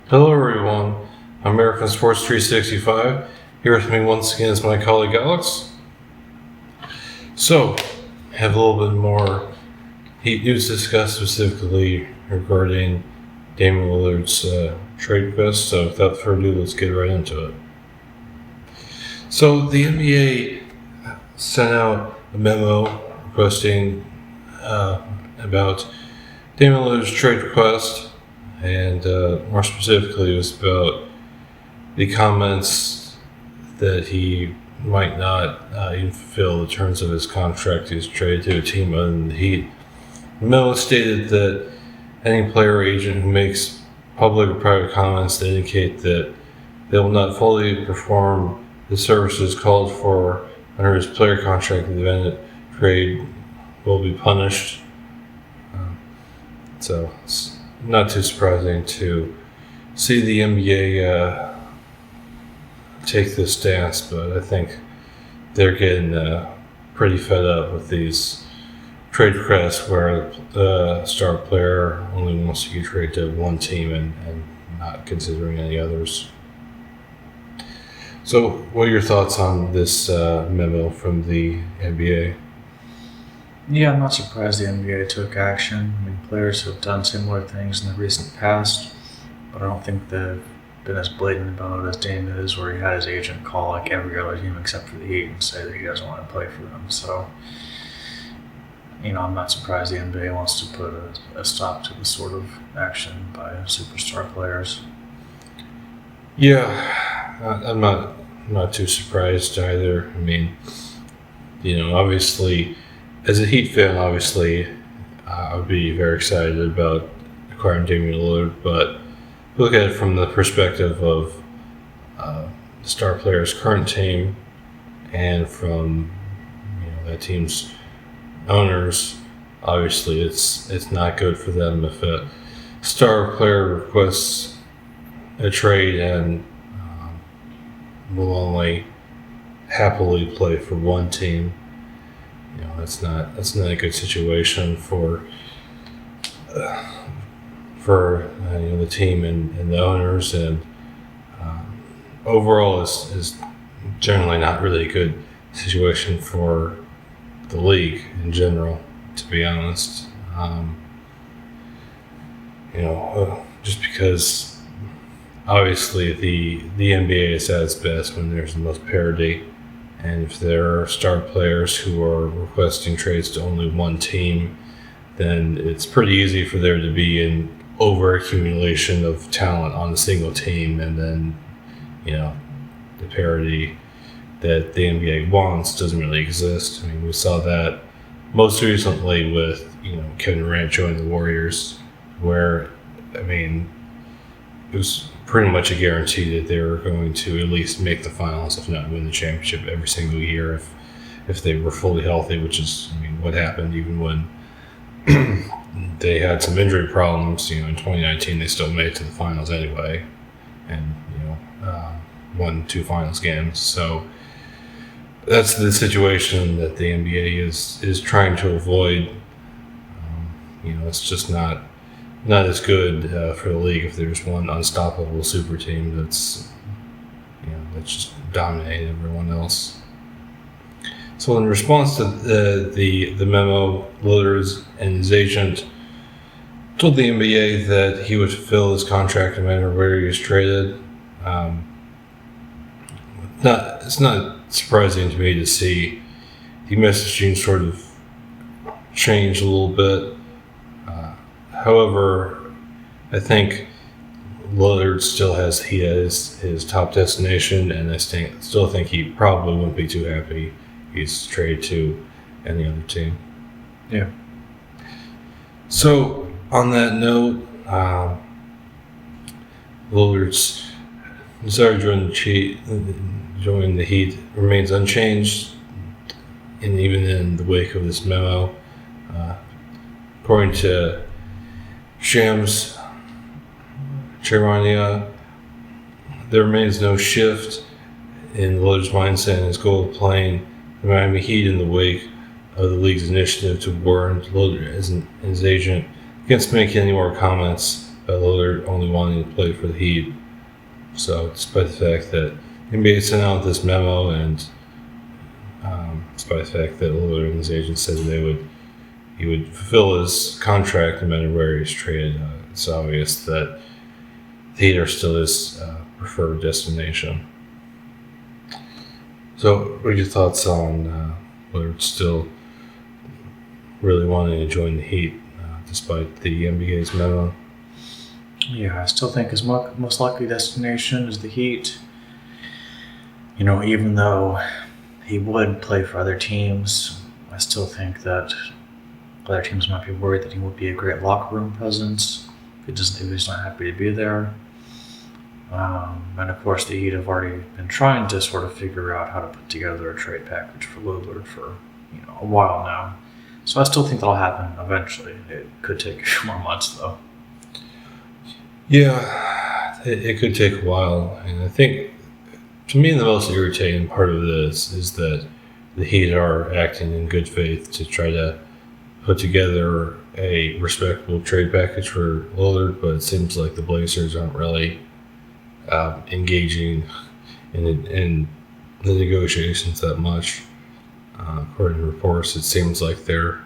Hello everyone, I'm American Sports 365. Here with me once again is my colleague Alex. So, have a little bit more Heat news to discuss specifically regarding Damian Lillard's trade request. So without further ado, let's get right into it. So the NBA sent out a memo requesting about Damian Lillard's trade request. And more specifically, it was about the comments that he might not even fulfill the terms of his contract. He was traded to a team other than the Heat. The memo stated that any player or agent who makes public or private comments that indicate that they will not fully perform the services called for under his player contract in the event of trade will be punished. So it's not too surprising to see the NBA take this stance, but I think they're getting pretty fed up with these trade requests where the star player only wants to get traded to one team and not considering any others. So, what are your thoughts on this memo from the NBA? Yeah, I'm not surprised the NBA took action. I mean, players have done similar things in the recent past, but I don't think they've been as blatant about it as Dame is, where he had his agent call like every other team except for the Heat and say that he doesn't want to play for them. So, I'm not surprised the NBA wants to put a stop to this sort of action by superstar players. Yeah, I'm not too surprised either. I mean, obviously, as a Heat fan, I would be very excited about acquiring Damian Lillard, but look at it from the perspective of the star player's current team and from that team's owners. Obviously, it's not good for them if a star player requests a trade and will only happily play for one team. That's not a good situation for the team and the owners, and overall is generally not really a good situation for the league in general, to be honest. Just because obviously the NBA is at its best when there's the most parity. And if there are star players who are requesting trades to only one team, then it's pretty easy for there to be an overaccumulation of talent on a single team, and then, the parity that the NBA wants doesn't really exist. I mean, we saw that most recently with, Kevin Durant joining the Warriors, where, it was pretty much a guarantee that they were going to at least make the finals, if not win the championship every single year if they were fully healthy, which is, what happened even when they had some injury problems. In 2019 they still made it to the finals anyway, and won 2 finals games. So that's the situation that the NBA is trying to avoid. It's just not as good for the league if there's one unstoppable super team that's just dominating everyone else. So in response to the memo, Lillard and his agent told the NBA that he would fulfill his contract no matter where he was traded. It's not surprising to me to see the messaging sort of change a little bit. However, I think Lillard still has his top destination, and I still think he probably wouldn't be too happy he's traded to any other team. Yeah. So on that note, Lillard's desire to join the Heat remains unchanged, and even in the wake of this memo, according to Shams Charania, there remains no shift in Lillard's mindset and his goal of playing the Miami Heat in the wake of the league's initiative to warn Lillard and his agent against making any more comments Lillard only wanting to play for the Heat. So, despite the fact that NBA sent out this memo, and despite the fact that Lillard and his agent said he would fulfill his contract no matter where he's traded, it's obvious that the Heat are still his preferred destination. So, what are your thoughts on Lillard still really wanting to join the Heat, despite the NBA's memo? Yeah, I still think his most likely destination is the Heat. You know, even though he would play for other teams, I still think that other teams might be worried that he would be a great locker room presence if he's not happy to be there. And of course, the Heat have already been trying to sort of figure out how to put together a trade package for Lillard for a while now. So I still think that'll happen eventually. It could take a few more months, though. Yeah, it could take a while, and I think, to me, the most irritating part of this is that the Heat are acting in good faith to try to put together a respectable trade package for Lillard, but it seems like the Blazers aren't really engaging in the negotiations that much. According to reports, it seems like they're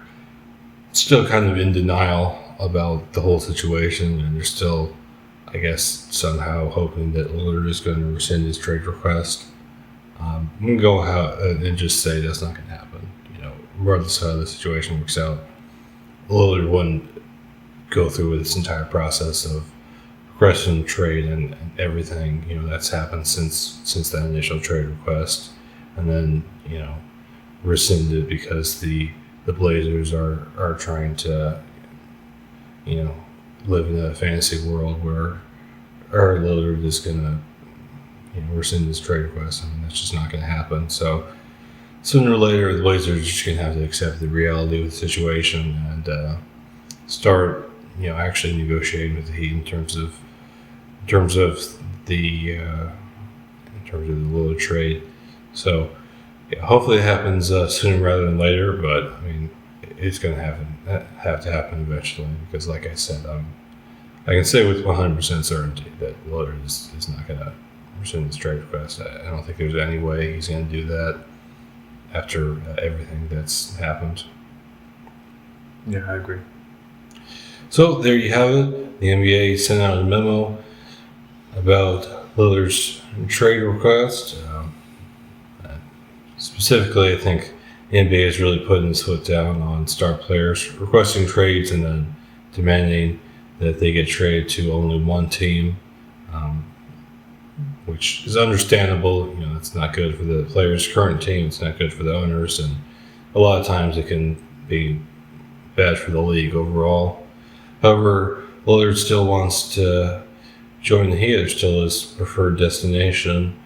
still kind of in denial about the whole situation, and they're still, I guess, somehow hoping that Lillard is going to rescind his trade request. I'm going to go out and just say that's not going to happen. Regardless of how the situation works out, Lillard wouldn't go through with this entire process of requesting the trade and everything. That's happened since that initial trade request, and then rescinded because the Blazers are trying to live in a fantasy world where Lillard is going to rescind his trade request. I mean, that's just not going to happen. So sooner or later, the Blazers are just going to have to accept the reality of the situation and start actually negotiating with the Heat in terms of the Lillard trade. So hopefully it happens sooner rather than later, but I mean, it's going to have to happen eventually, because like I said, I can say with 100% certainty that Lillard is not going to rescind his trade request. I don't think there's any way he's going to do that after everything that's happened. Yeah, I agree. So there you have it. The NBA sent out a memo about Lillard's trade request. Specifically, I think the NBA is really putting its foot down on star players requesting trades and then demanding that they get traded to only one team, which is understandable. It's not good for the players' current team. It's not good for the owners, and a lot of times it can be bad for the league overall. However, Lillard still wants to join the Heat. They're still his preferred destination.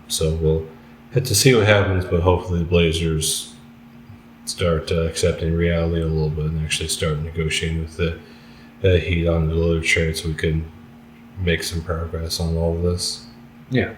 So we'll have to see what happens, but hopefully the Blazers start accepting reality a little bit and actually start negotiating with the Heat on the Lillard trade so we can make some progress on all of this. Yeah.